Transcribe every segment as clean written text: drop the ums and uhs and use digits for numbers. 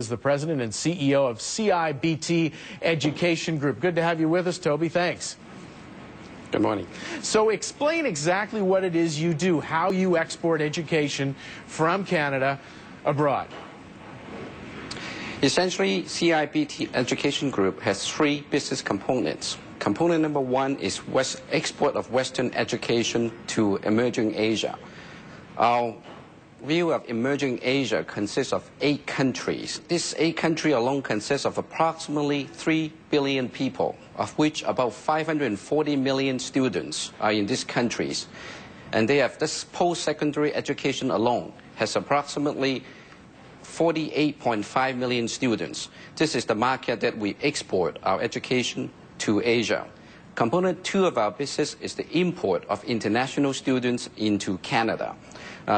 Is the president and CEO of CIBT Education Group. Good to have you with us, Toby. Thanks. Good morning. So explain exactly what it is you do, how you export education from Canada abroad. Essentially, CIBT Education Group has three business components. Component number one is export of Western education to emerging Asia. Our view of emerging Asia consists of 8 countries. This 8 countries alone consists of approximately 3 billion people, of which about 540 million students are in these countries. And they have this post-secondary education alone has approximately 48.5 million students. This is the market that we export our education to Asia. Component 2 of our business is the import of international students into Canada.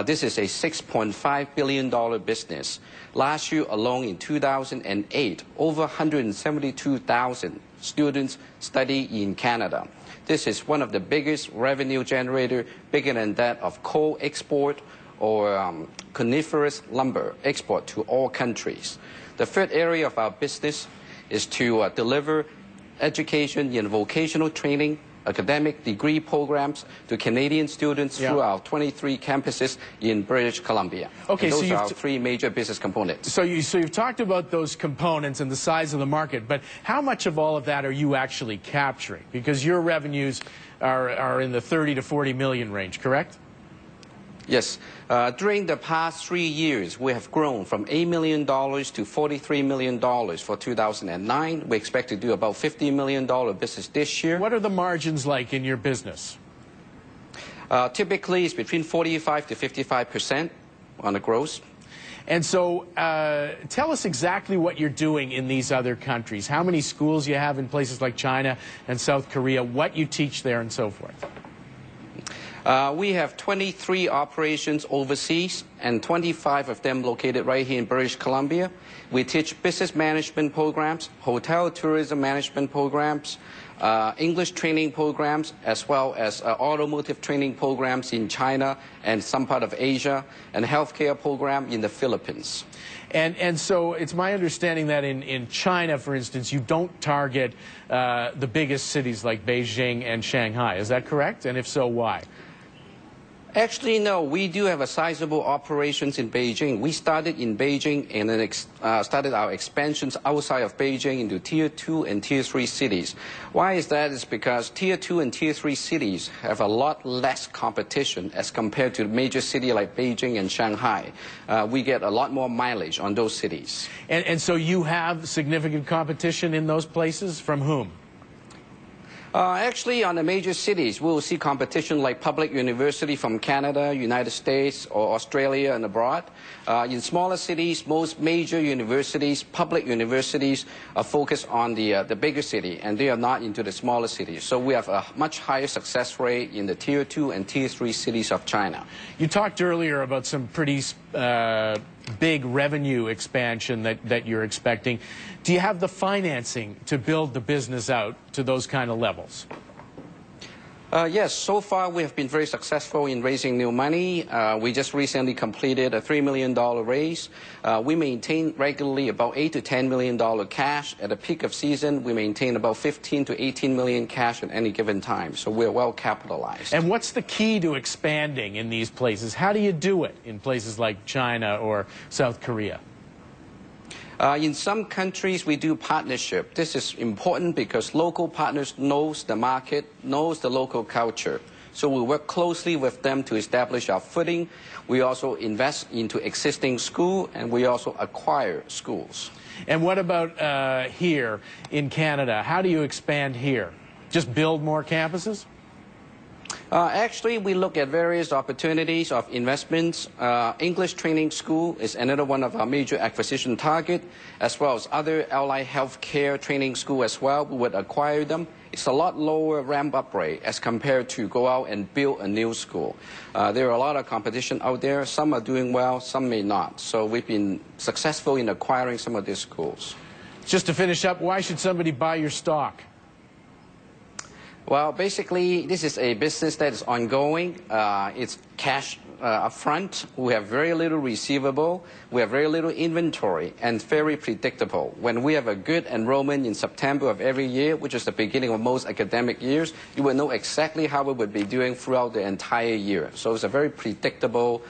This is a $6.5 billion business. Last year alone in 2008, over 172,000 students study in Canada. This is one of the biggest revenue generator, bigger than that of coal export or coniferous lumber export to all countries. The third area of our business is to deliver education in vocational training, academic degree programs to Canadian students through our 23 campuses in British Columbia. Okay, and those are our 3 major business components. So you've talked about those components and the size of the market, but how much of all of that are you actually capturing? Because your revenues are in the 30 to 40 million range, correct? Yes. During the past 3 years, we have grown from $8 million to $43 million for 2009. We expect to do about $50 million business this year. What are the margins like in your business? Typically, it's between 45 to 55% on the gross. And so tell us exactly what you're doing in these other countries. How many schools you have in places like China and South Korea, what you teach there, and so forth. We have 23 operations overseas and 25 of them located right here in British Columbia. We teach business management programs, hotel tourism management programs, English training programs, as well as automotive training programs in China and some part of Asia, and healthcare program in the Philippines. And so it's my understanding that in China, for instance, you don't target the biggest cities like Beijing and Shanghai. Is that correct? And if so, why? Actually, no. We do have a sizable operations in Beijing. We started in Beijing and then started our expansions outside of Beijing into Tier 2 and Tier 3 cities. Why is that? It's because Tier 2 and Tier 3 cities have a lot less competition as compared to major cities like Beijing and Shanghai. We get a lot more mileage on those cities. And so you have significant competition in those places? From whom? Actually, on the major cities, we will see competition like public university from Canada, United States, or Australia and abroad. In smaller cities, most major universities, public universities, are focused on the bigger city, and they are not into the smaller cities. So we have a much higher success rate in the Tier 2 and Tier 3 cities of China. You talked earlier about some pretty big revenue expansion that you're expecting. Do you have the financing to build the business out to those kind of levels? Yes, so far we have been very successful in raising new money. We just recently completed a $3 million raise. We maintain regularly about $8 to $10 million cash. At the peak of season, we maintain about 15 to 18 million cash at any given time. So we're well capitalized. And what's the key to expanding in these places? How do you do it in places like China or South Korea? In some countries, we do partnership. This is important because local partners knows the market, knows the local culture. So we work closely with them to establish our footing. We also invest into existing school, and we also acquire schools. And what about here in Canada? How do you expand here? Just build more campuses? Actually, we look at various opportunities of investments. English training school is another one of our major acquisition target, as well as other allied healthcare training school as well. We would acquire them. It's a lot lower ramp-up rate as compared to go out and build a new school. There are a lot of competition out there. Some are doing well, some may not. So we've been successful in acquiring some of these schools. Just to finish up, why should somebody buy your stock? Well, basically, this is a business that is ongoing. It's cash upfront. We have very little receivable. We have very little inventory and very predictable. When we have a good enrollment in September of every year, which is the beginning of most academic years, you will know exactly how we would be doing throughout the entire year. So it's a very predictable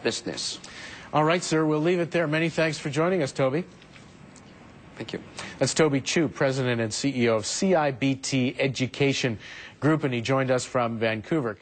business. All right, sir, we'll leave it there. Many thanks for joining us, Toby. Thank you. That's Toby Chu, President and CEO of CIBT Education Group, and he joined us from Vancouver.